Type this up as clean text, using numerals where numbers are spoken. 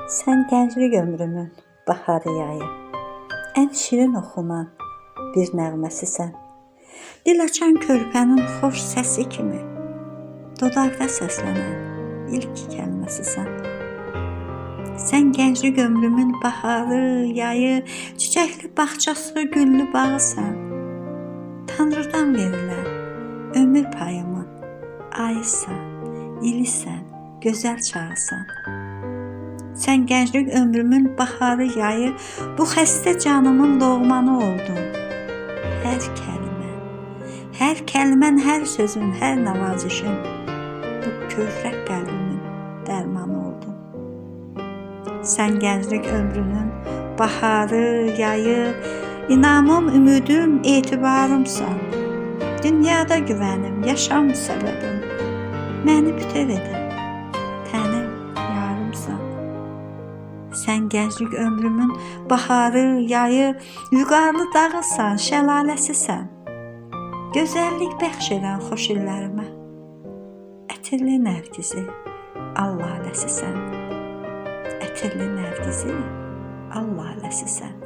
Sən gənclik ömrümün baharı yayı, ən şirin oxunan bir nəğməsisən. Dil açan körpənin xoş səsi kimi, dodaqda səslənən ilk kəlməsisən. Sən gənclik ömrümün baharı, yayı, çiçəkli bağçası, güllü bağısan. Tanrıdan verilən ömür payımın ayısan, ilisən, gözəl çağısan. Sən gənclik ömrümün baharı, yayı, bu xəstə canımın doğmanı oldun. Hər kəlmən, hər sözün, hər nəvazişin bu kövrək qəlbimin dərmanı oldun. Sən gənclik ömrünün baharı, yayı, inamım, ümidim, etibarımsan. Dünyada güvənim, yaşam səbəbim, məni bütöv edən tənim, yarımsan. Sən gənclik ömrümün baharı, yayı, vüqarlı dağısan, şəlaləsisən. Gözəllik bəxş edən xoş illərimə, ətirli nərgizi, al laləsisən. Ətirli nərgizi, al laləsisən.